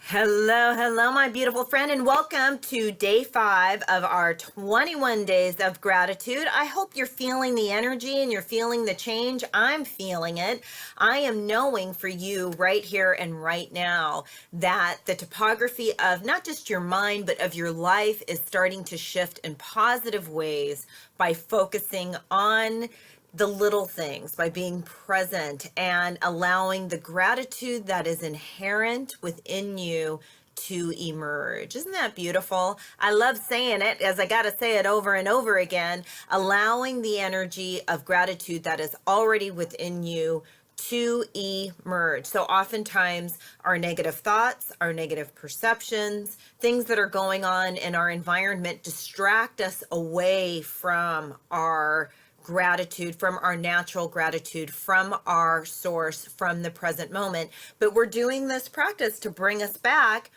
Hello, hello, my beautiful friend, and welcome to day 5 of our 21 days of gratitude. I hope you're feeling the energy and you're feeling the change. I'm feeling it. I am knowing for you right here and right now that the topography of not just your mind, but of your life is starting to shift in positive ways by focusing on the little things, by being present and allowing the gratitude that is inherent within you to emerge. Isn't that beautiful? I love saying it, as I got to say it over and over again, allowing the energy of gratitude that is already within you to emerge. So oftentimes our negative thoughts, our negative perceptions, things that are going on in our environment distract us away from our gratitude, from our natural gratitude, from our source, from the present moment. But we're doing this practice to bring us back,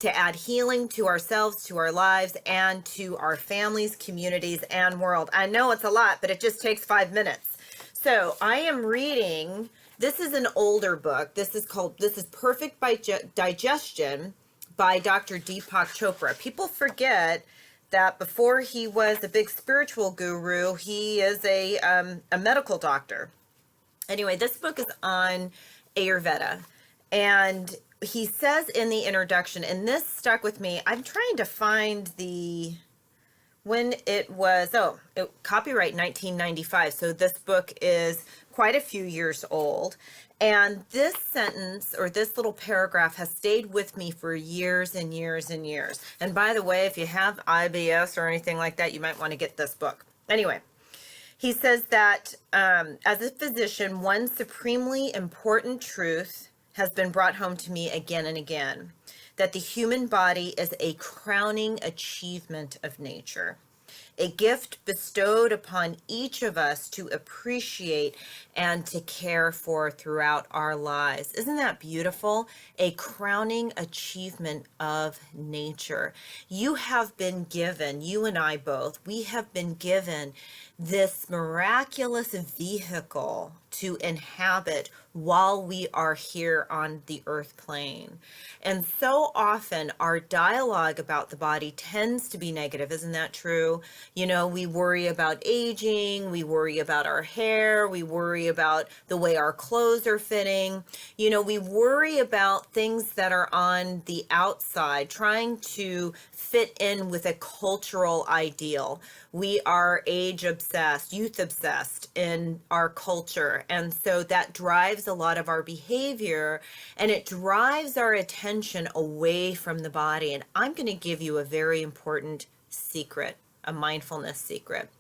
to add healing to ourselves, to our lives, and to our families, communities, and world. I know it's a lot, but it just takes 5 minutes. So I am reading, this is an older book. This is Perfect by Digestion by Dr. Deepak Chopra. People forget that before he was a big spiritual guru, he is a medical doctor. Anyway, this book is on Ayurveda. And he says in the introduction, and this stuck with me, I'm trying to find when it was, copyright 1995. So this book is quite a few years old. And this sentence or this little paragraph has stayed with me for years and years and years. And by the way, if you have IBS or anything like that, you might want to get this book. Anyway, he says that as a physician, one supremely important truth has been brought home to me again and again, that the human body is a crowning achievement of nature, a gift bestowed upon each of us to appreciate and to care for throughout our lives. Isn't that beautiful? A crowning achievement of nature. You have been given, you and I both, we have been given this miraculous vehicle to inhabit while we are here on the earth plane. And so often our dialogue about the body tends to be negative. Isn't that true? You know, we worry about aging, we worry about our hair, we worry about the way our clothes are fitting. You know, we worry about things that are on the outside, trying to fit in with a cultural ideal. We are age obsessed, youth obsessed in our culture. And so that drives a lot of our behavior, and it drives our attention away from the body. And I'm going to give you a very important secret, a mindfulness secret.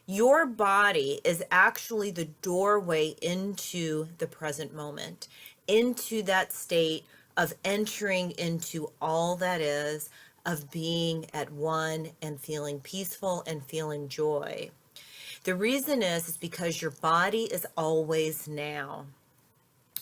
Your body is actually the doorway into the present moment, into that state of entering into all that is, of being at one and feeling peaceful and feeling joy. The reason is because your body is always now.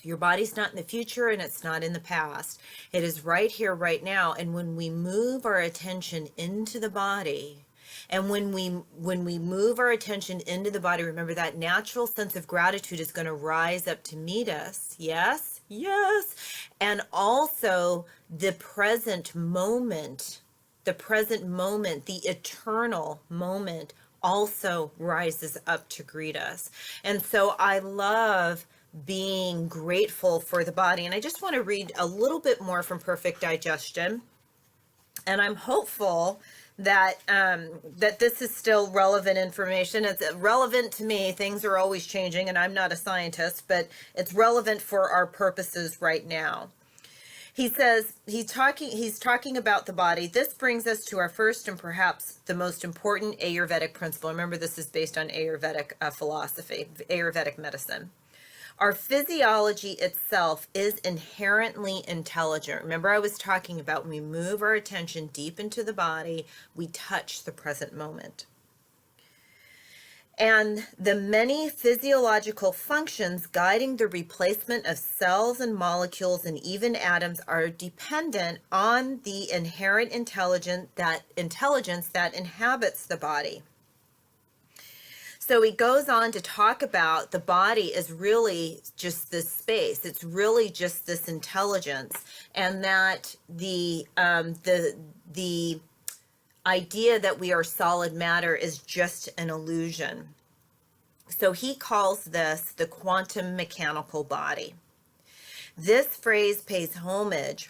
Your body's not in the future and it's not in the past. It is right here, right now. And when we move our attention into the body, and when we move our attention into the body, remember that natural sense of gratitude is going to rise up to meet us. Yes, yes. And also the present moment, the eternal moment also rises up to greet us. And so I love being grateful for the body. And I just want to read a little bit more from Perfect Digestion. And I'm hopeful that that this is still relevant information. It's relevant to me. Things are always changing, and I'm not a scientist, but it's relevant for our purposes right now. He says he's talking about the body. This brings us to our first and perhaps the most important Ayurvedic principle. Remember, this is based on Ayurvedic philosophy, Ayurvedic medicine. Our physiology itself is inherently intelligent. Remember, I was talking about when we move our attention deep into the body, we touch the present moment. And the many physiological functions guiding the replacement of cells and molecules and even atoms are dependent on the inherent intelligence that inhabits the body. So he goes on to talk about the body is really just this space. It's really just this intelligence, and that the idea that we are solid matter is just an illusion. So he calls this the quantum mechanical body. This phrase pays homage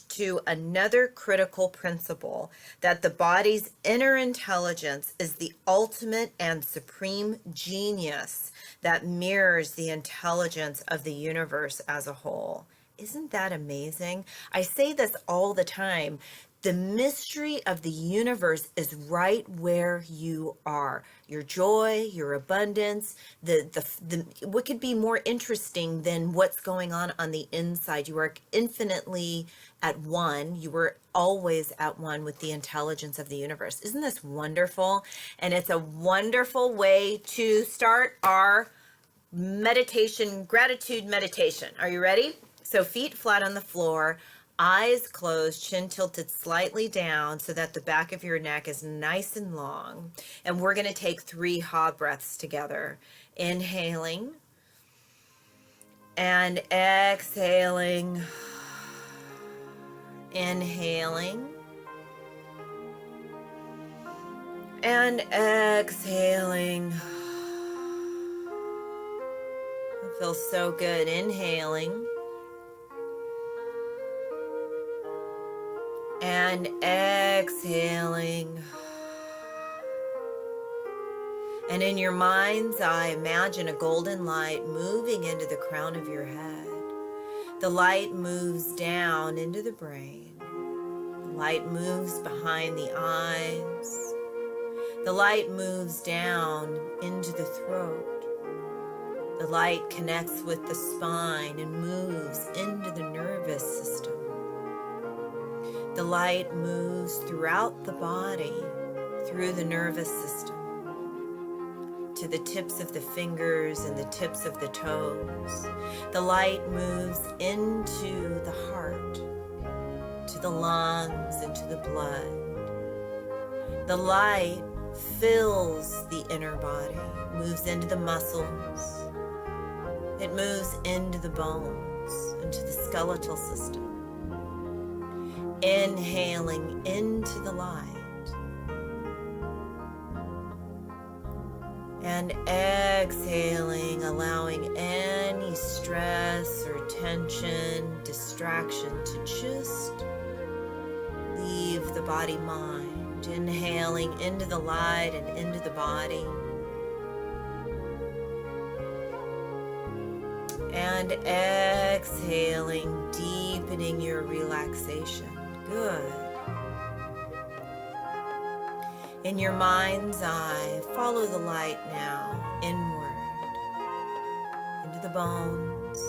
to another critical principle, that the body's inner intelligence is the ultimate and supreme genius that mirrors the intelligence of the universe as a whole. Isn't that amazing? I say this all the time. The mystery of the universe is right where you are. Your joy, your abundance, what could be more interesting than what's going on the inside? You are infinitely at one. You were always at one with the intelligence of the universe. Isn't this wonderful? And it's a wonderful way to start our meditation, gratitude meditation. Are you ready? So feet flat on the floor, eyes closed, chin tilted slightly down so that the back of your neck is nice and long. And we're going to take 3 ha breaths together. Inhaling and exhaling. Inhaling and exhaling. It feels so good. Inhaling and exhaling. And in your mind's eye, imagine a golden light moving into the crown of your head. The light moves down into the brain. The light moves behind the eyes. The light moves down into the throat. The light connects with the spine and moves into the nervous system. The light moves throughout the body, through the nervous system, to the tips of the fingers and the tips of the toes. The light moves into the heart, to the lungs, and to the blood. The light fills the inner body, moves into the muscles. It moves into the bones, into the skeletal system. Inhaling into the light and exhaling, allowing any stress or tension, distraction to just leave the body mind. Inhaling into the light and into the body. And exhaling, deepening your relaxation. Good. In your mind's eye, follow the light now inward, into the bones,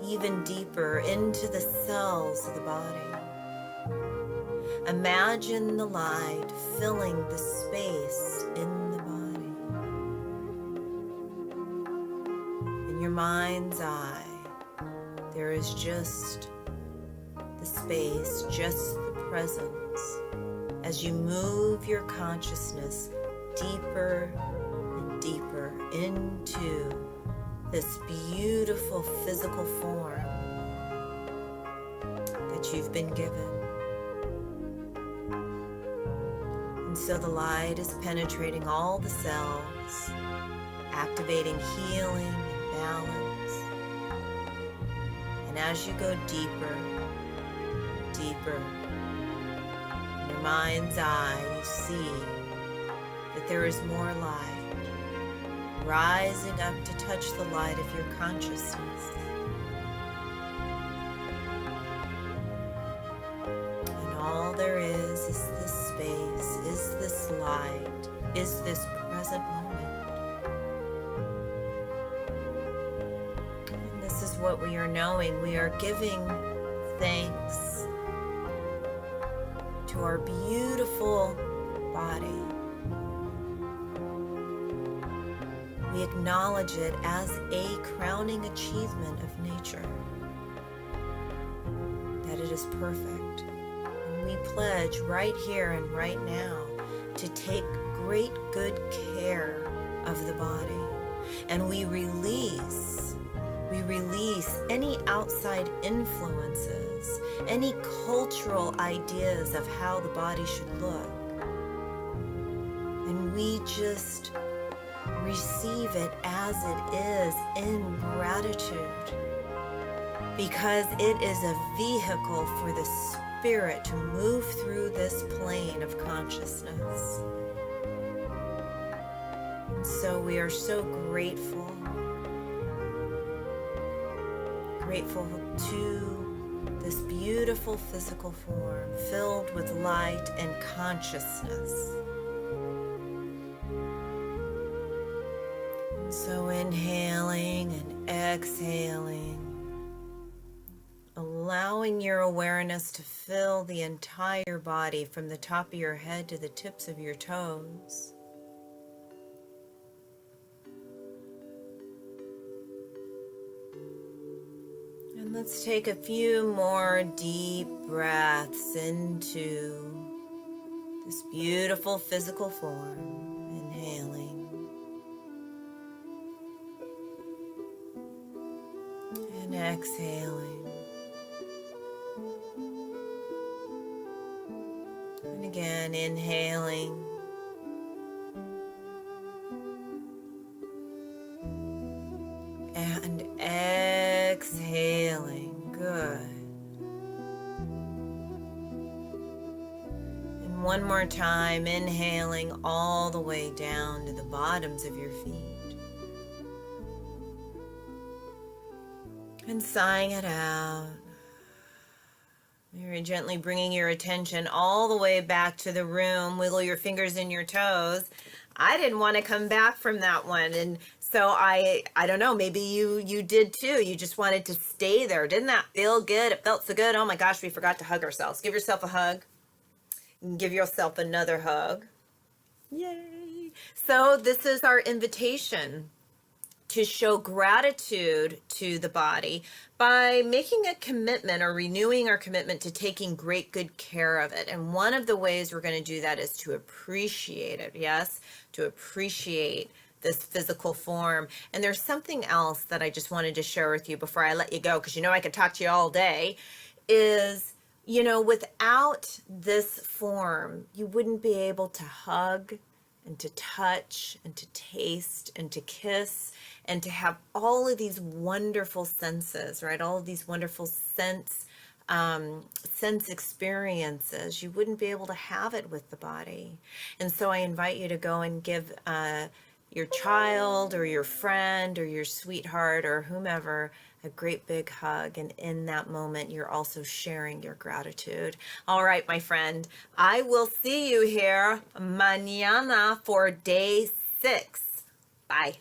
even deeper into the cells of the body. Imagine the light filling the space in the body. In your mind's eye, there is just the space, just the presence, as you move your consciousness deeper and deeper into this beautiful physical form that you've been given. And so the light is penetrating all the cells, activating healing and balance. And as you go deeper, deeper, in your mind's eye, you see that there is more light rising up to touch the light of your consciousness. And all there is this space, is this light, is this present moment. And this is what we are knowing. We are giving thanks to our beautiful body. We acknowledge it as a crowning achievement of nature, that it is perfect. And we pledge right here and right now to take great good care of the body. And we release any outside influences, any cultural ideas of how the body should look. And we just receive it as it is in gratitude, because it is a vehicle for the spirit to move through this plane of consciousness. And so we are so grateful to this beautiful physical form filled with light and consciousness. So inhaling and exhaling, allowing your awareness to fill the entire body from the top of your head to the tips of your toes. And let's take a few more deep breaths into this beautiful physical form. Inhaling. And exhaling. And again, inhaling. And exhaling. Good. And one more time, inhaling all the way down to the bottoms of your feet. And sighing it out. You're gently bringing your attention all the way back to the room. Wiggle your fingers and your toes. I didn't want to come back from that one. And so I don't know, maybe you did too. You just wanted to stay there. Didn't that feel good? It felt so good. Oh my gosh, we forgot to hug ourselves. Give yourself a hug. And give yourself another hug. Yay. So this is our invitation to show gratitude to the body by making a commitment or renewing our commitment to taking great good care of it. And one of the ways we're going to do that is to appreciate it. Yes, to appreciate this physical form. And there's something else that I just wanted to share with you before I let you go, because I could talk to you all day, is, without this form, you wouldn't be able to hug and to touch and to taste and to kiss and to have all of these wonderful senses, right? All of these wonderful sense experiences. You wouldn't be able to have it with the body. And so I invite you to go and give your child or your friend or your sweetheart or whomever a great big hug. And in that moment, you're also sharing your gratitude. All right, my friend, I will see you here mañana for day 6. Bye.